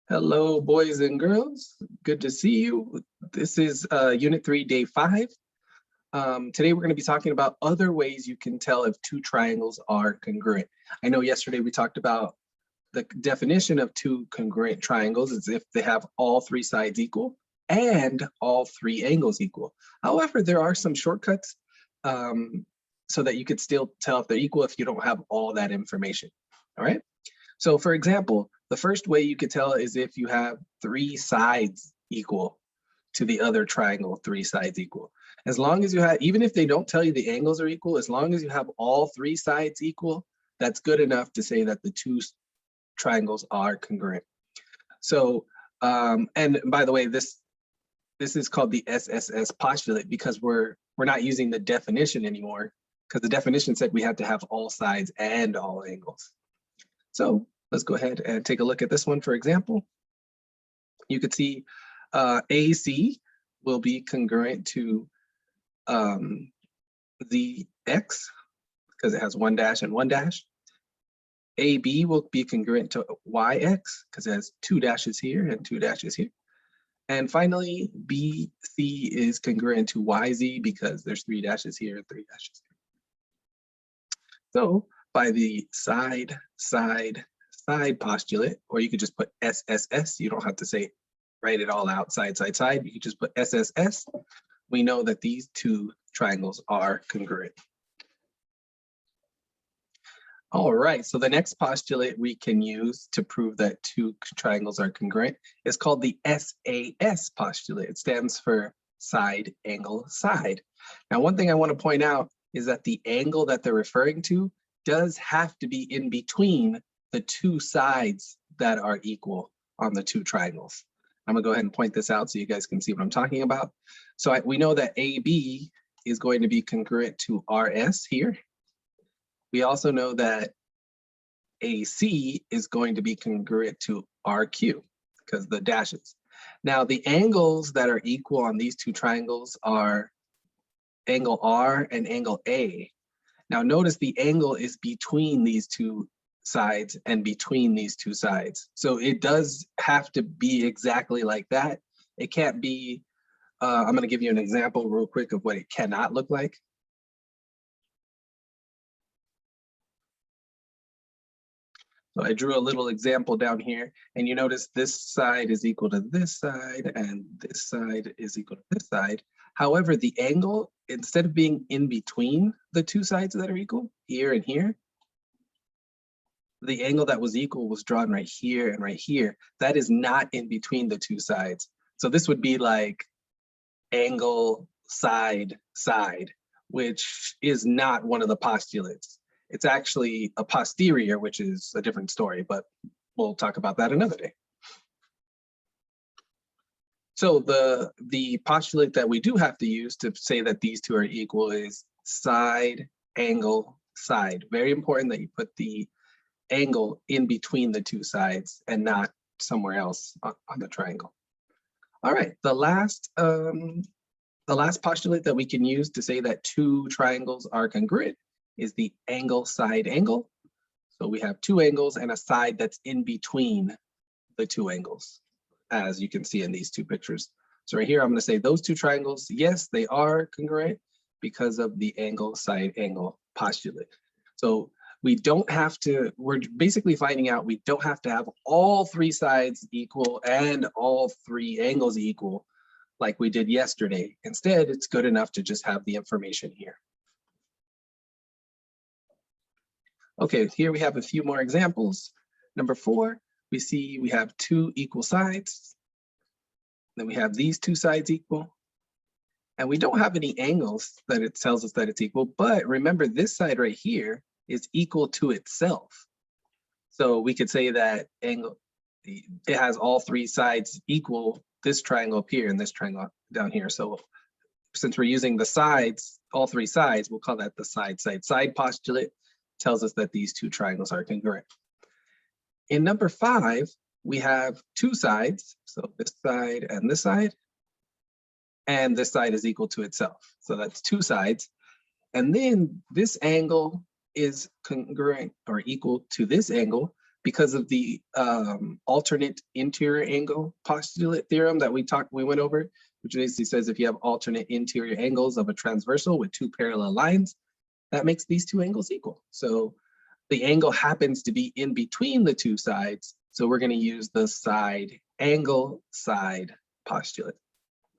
Hello, boys and girls. Good to see you. This is Unit 3, Day 5. Today we're going to be talking about other ways you can tell if two triangles are congruent. I know yesterday we talked about the definition of two congruent triangles is if they have all three sides equal and all three angles equal. However, there are some shortcuts so that you could still tell if they're equal if you don't have all that information. All right. So for example, the first way you could tell is if you have three sides equal to the other triangle, three sides equal. As long as you have, even if they don't tell you the angles are equal, as long as you have all three sides equal, that's good enough to say that the two triangles are congruent. So, and by the way, this is called the SSS postulate because we're not using the definition anymore because the definition said we had to have all sides and all angles. So let's go ahead and take a look at this one, for example. You could see AC will be congruent to the X because it has one dash and one dash. AB will be congruent to YX because it has two dashes here and two dashes here. And finally, BC is congruent to YZ because there's three dashes here and three dashes here. So by the side postulate, or you could just put SSS. You don't have to write it all out side. You can just put SSS. We know that these two triangles are congruent. All right, so the next postulate we can use to prove that two triangles are congruent is called the SAS postulate. It stands for side, angle, side. Now, one thing I want to point out is that the angle that they're referring to does have to be in between the two sides that are equal on the two triangles. I'm gonna go ahead and point this out so you guys can see what I'm talking about. So we know that AB is going to be congruent to RS here. We also know that AC is going to be congruent to RQ because the dashes. Now the angles that are equal on these two triangles are angle R and angle A. Now notice the angle is between these two sides and between these two sides. So it does have to be exactly like that. It can't be, I'm gonna give you an example real quick of what it cannot look like. So I drew a little example down here and you notice this side is equal to this side and this side is equal to this side. However, the angle, instead of being in between the two sides that are equal, here and here, the angle that was equal was drawn right here and right here. That is not in between the two sides. So this would be like angle, side, side, which is not one of the postulates. It's actually a posterior, which is a different story, but we'll talk about that another day. So the postulate that we do have to use to say that these two are equal is side, angle, side. Very important that you put the angle in between the two sides and not somewhere else on the triangle. All right, the last postulate that we can use to say that two triangles are congruent is the angle side angle. So we have two angles and a side that's in between the two angles, as you can see in these two pictures. So right here, I'm going to say those two triangles, yes, they are congruent because of the angle side angle postulate. So we don't have to, we're basically finding out we don't have to have all three sides equal and all three angles equal like we did yesterday. Instead, it's good enough to just have the information here. Okay, here we have a few more examples. Number 4, we see we have two equal sides. Then we have these two sides equal. And we don't have any angles that it tells us that it's equal, but remember this side right here is equal to itself. So we could say that angle, it has all three sides equal this triangle up here and this triangle down here. So since we're using the sides, all three sides, we'll call that the side postulate. Tells us that these two triangles are congruent. In number 5, we have two sides, so this side, and this side is equal to itself. So that's two sides. And then this angle is congruent or equal to this angle, because of the alternate interior angle postulate theorem that we went over, which basically says if you have alternate interior angles of a transversal with two parallel lines, that makes these two angles equal. So the angle happens to be in between the two sides, so we're going to use the side angle side postulate.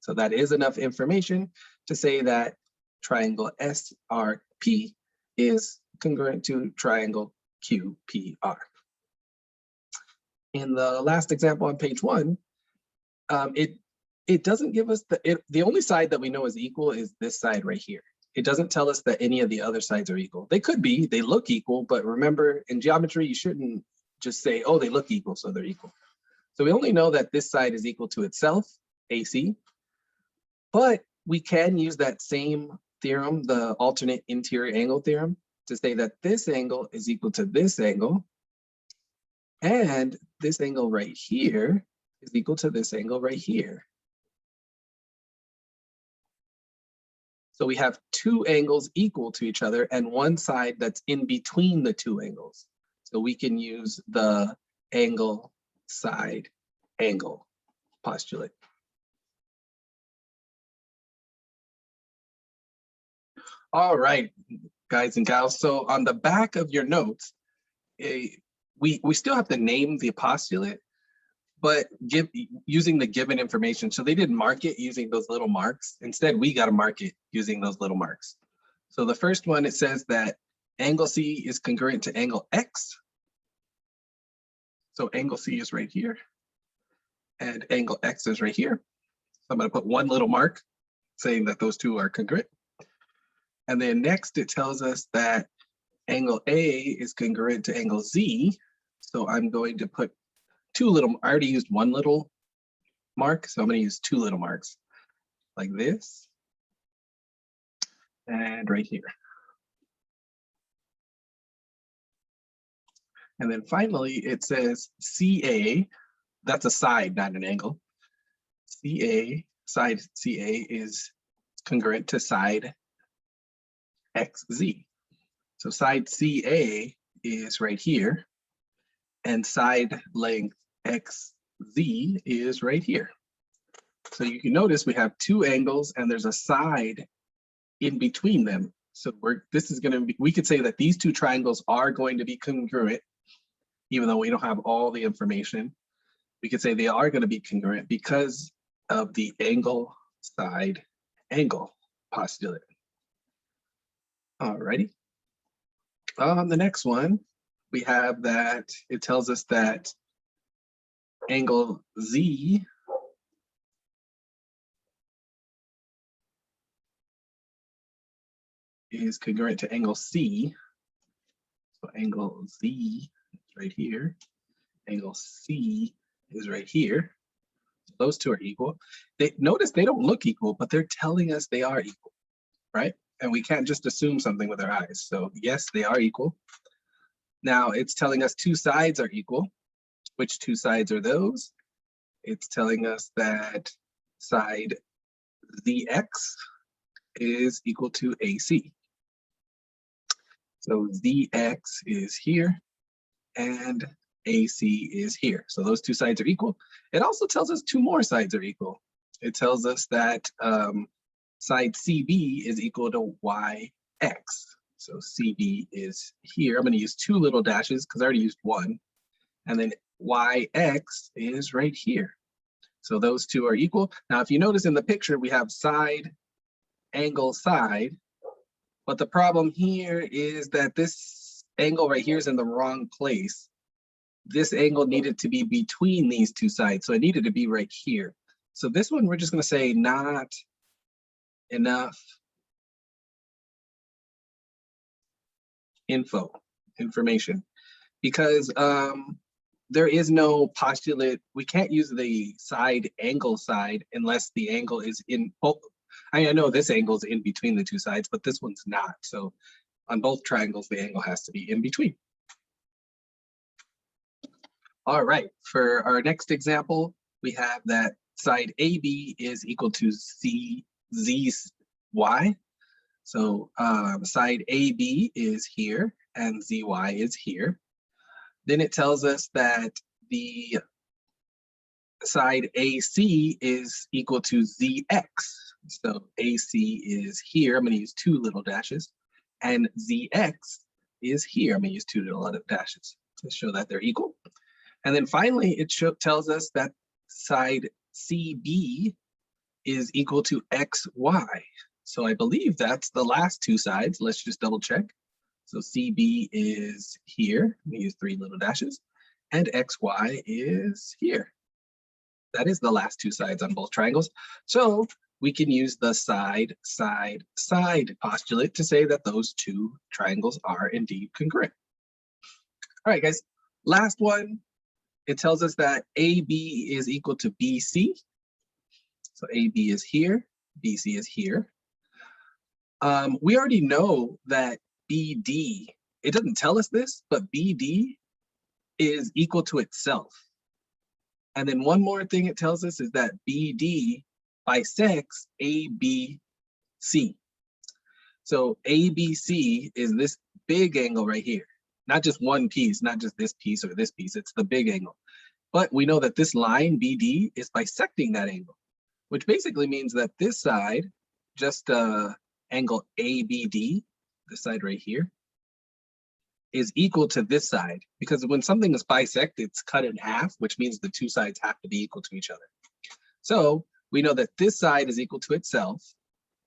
So that is enough information to say that triangle SRP is congruent to triangle QPR. In the last example on page 1, it doesn't give us the only side that we know is equal is this side right here. It doesn't tell us that any of the other sides are equal. They could be, they look equal, but remember in geometry, you shouldn't just say, oh, they look equal, so they're equal. So we only know that this side is equal to itself, AC, but we can use that same theorem, the alternate interior angle theorem, to say that this angle is equal to this angle, and this angle right here is equal to this angle right here. So we have two angles equal to each other and one side that's in between the two angles. So we can use the angle side angle postulate. All right, guys and gals. So on the back of your notes, we still have to name the postulate, but using the given information. So they didn't mark it using those little marks. Instead, we got to mark it using those little marks. So the first one, it says that angle C is congruent to angle X. So angle C is right here, and angle X is right here. So I'm going to put one little mark saying that those two are congruent. And then next, it tells us that angle A is congruent to angle Z. So I'm going to put two little, I already used one little mark, so I'm going to use two little marks like this and right here. And then finally, it says CA, that's a side, not an angle. CA, side CA is congruent to side XZ. So side CA is right here, and side length XZ is right here. So you can notice we have two angles and there's a side in between them. So this is going to be, we could say that these two triangles are going to be congruent, even though we don't have all the information. We could say they are going to be congruent because of the angle side angle postulate. Alrighty. On the next one, we have that it tells us that angle Z is congruent to angle C. So angle Z is right here. Angle C is right here. Those two are equal. Notice they don't look equal, but they're telling us they are equal, right? And we can't just assume something with our eyes. So yes, they are equal. Now it's telling us two sides are equal. Which two sides are those? It's telling us that side ZX is equal to AC. So ZX is here and AC is here. So those two sides are equal. It also tells us two more sides are equal. It tells us that side CB is equal to YX. So CB is here. I'm going to use two little dashes because I already used one. And then YX is right here. So those two are equal. Now, if you notice in the picture, we have side, angle, side. But the problem here is that this angle right here is in the wrong place. This angle needed to be between these two sides. So it needed to be right here. So this one, we're just going to say not enough information, because there is no postulate. We can't use the side angle side unless the angle is in both. I know this angle is in between the two sides, but this one's not. So on both triangles, the angle has to be in between. All right, for our next example, we have that side AB is equal to ZY. So side AB is here and ZY is here. Then it tells us that the side AC is equal to ZX. So AC is here. I'm going to use 2 little dashes. And ZX is here. I'm going to use 2 little dashes to show that they're equal. And then finally, it tells us that side CB is equal to XY. So I believe that's the last 2 sides. Let's just double check. So CB is here. I'm going to use 3 little dashes. And XY is here. That is the last 2 sides on both triangles. So we can use the side, side, side postulate to say that those 2 triangles are indeed congruent. All right, guys, last one. It tells us that AB is equal to BC. So AB is here, BC is here. We already know that BD, it doesn't tell us this, but BD is equal to itself. And then one more thing it tells us is that BD bisects ABC. So ABC is this big angle right here. Not just one piece, not just this piece or this piece, it's the big angle. But we know that this line BD is bisecting that angle, which basically means that this side, just angle ABD, this side right here, is equal to this side, because when something is bisected, it's cut in half, which means the 2 sides have to be equal to each other. So we know that this side is equal to itself,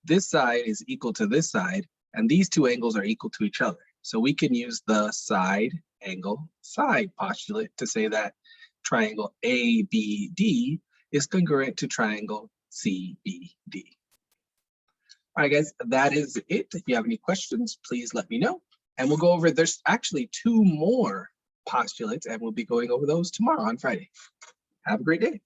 this side is equal to this side, and these 2 angles are equal to each other. So we can use the side, angle, side postulate to say that triangle ABD is congruent to triangle CBD. All right, guys, that is it. If you have any questions, please let me know. And we'll go over, there's actually 2 more postulates, and we'll be going over those tomorrow on Friday. Have a great day.